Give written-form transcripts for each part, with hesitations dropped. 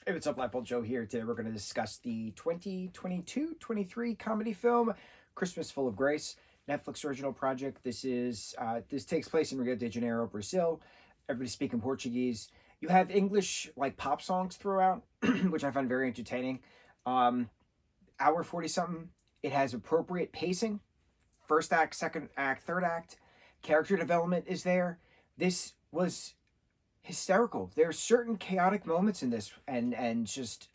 Hey, what's up, lightboltjoe here. Today we're going to discuss the 2022-23 comedy film, Christmas Full of Grace, Netflix original project. This takes place in Rio de Janeiro, Brazil. Everybody's speaking Portuguese. You have English, like, pop songs throughout, which I find very entertaining. Um, Hour 40-something. It has appropriate pacing. First act, second act, third act. Character development is there. This was hysterical. There are certain chaotic moments in this, and just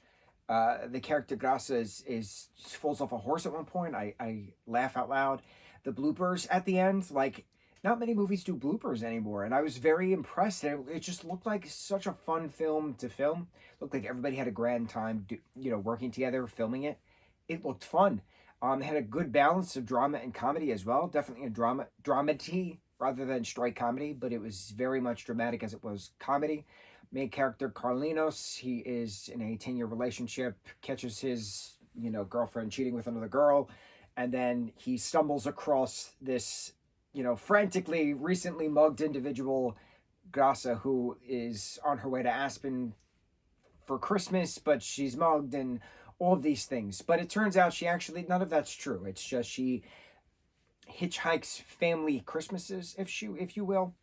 the character Graça is just falls off a horse at one point. I laugh out loud. The bloopers at the end, like, not many movies do bloopers anymore, and I was very impressed. It just looked like such a fun film to film. Looked like everybody had a grand time, working together, filming it. It looked fun. It had a good balance of drama and comedy as well. Definitely a dramedy rather than straight comedy, but it was very much dramatic as it was comedy. Main character Carlinos, he is in a 10-year relationship, catches his, girlfriend cheating with another girl, and then he stumbles across this, frantically recently mugged individual, Graça, who is on her way to Aspen for Christmas, but she's mugged and all of these things. But it turns out none of that's true. It's just she hitchhikes family Christmases, if you will.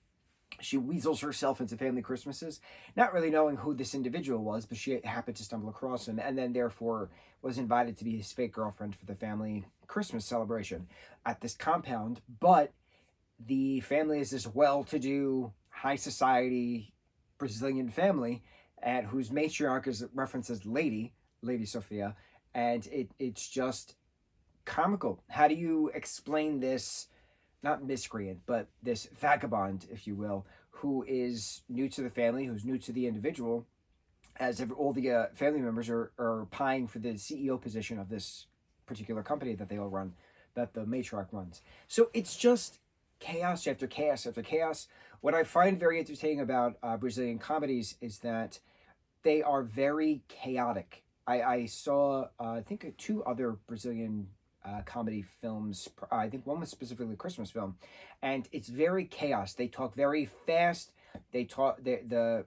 She weasels herself into family Christmases, not really knowing who this individual was, but she happened to stumble across him, and then therefore was invited to be his fake girlfriend for the family Christmas celebration at this compound. But the family is this well-to-do, high society Brazilian family, and whose matriarch is referenced as Lady Sophia, and it's just comical. How do you explain this, not miscreant, but this vagabond, if you will, who is new to the family, who's new to the individual, as all the family members are pieing for the CEO position of this particular company that they all run, that the matriarch runs. So it's just chaos after chaos after chaos. What I find very entertaining about Brazilian comedies is that they are very chaotic. I saw, I think, two other Brazilian comedy films. I think one was specifically a Christmas film, and it's very chaos. They talk very fast. They talk the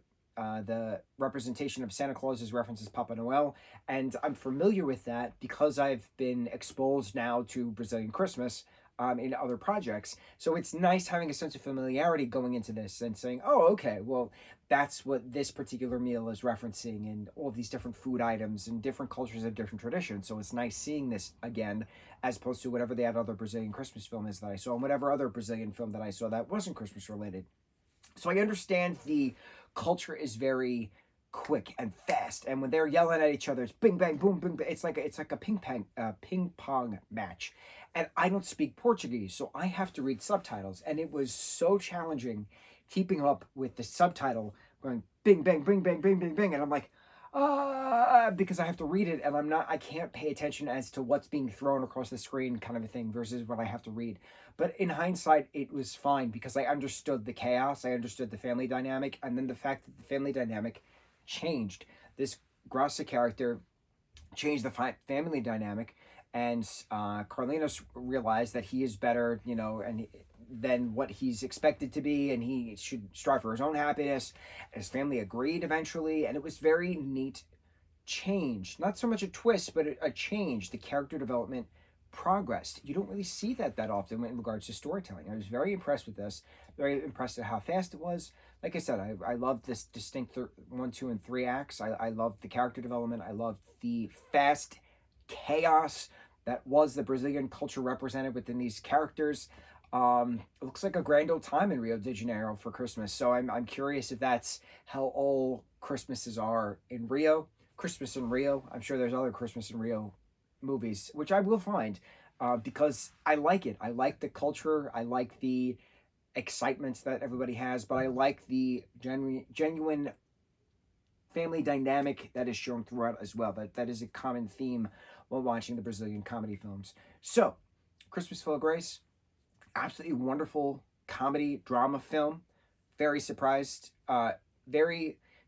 representation of Santa Claus is references Papa Noel, and I'm familiar with that because I've been exposed now to Brazilian Christmas in other projects. So it's nice having a sense of familiarity going into this and saying, oh, okay, well, that's what this particular meal is referencing, and all these different food items and different cultures have different traditions. So it's nice seeing this again, as opposed to whatever the other Brazilian Christmas film is that I saw, and whatever other Brazilian film that I saw that wasn't Christmas related. So I understand the culture is very quick and fast, and when they're yelling at each other, it's bing bang boom bing. It's like a ping pong match, and I don't speak Portuguese, so I have to read subtitles, and it was so challenging keeping up with the subtitle going bing bang bing bang bing bing bing, and I'm like, because I have to read it, and I can't pay attention as to what's being thrown across the screen, kind of a thing, versus what I have to read. But in hindsight, it was fine because I understood the chaos, I understood the family dynamic, and then the fact that the family dynamic changed. This Graça character changed the family dynamic, and Carlinos realized that he is better, than what he's expected to be, and he should strive for his own happiness. His family agreed eventually, and it was very neat change. Not so much a twist, but a change. The character development progressed. You don't really see that often in regards to storytelling. I was very impressed with this. Very impressed at how fast it was. Like I said, I loved this distinct 1, 2, and 3 acts. I loved the character development. I loved the fast chaos that was the Brazilian culture represented within these characters. It looks like a grand old time in Rio de Janeiro for Christmas. So I'm curious if that's how all Christmases are in Rio. Christmas in Rio. I'm sure there's other Christmas in Rio movies, which I will find, because I like it. I like the culture. I like the excitement that everybody has, but I like the genuine family dynamic that is shown throughout as well. That is a common theme while watching the Brazilian comedy films. So, Christmas Full of Grace, absolutely wonderful comedy drama film. Very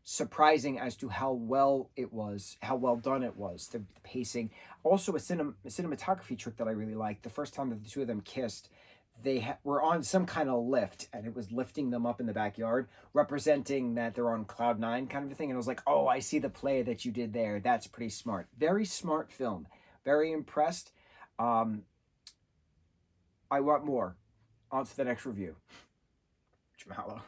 surprising as to how well it was, how well done it was, the pacing. Also a cinematography trick that I really liked. The first time that the two of them kissed, were on some kind of lift, and it was lifting them up in the backyard, representing that they're on cloud nine kind of a thing. And I was like, oh, I see the play that you did there. That's pretty smart. Very smart film. Very impressed. I want more. On to the next review. Mahalo.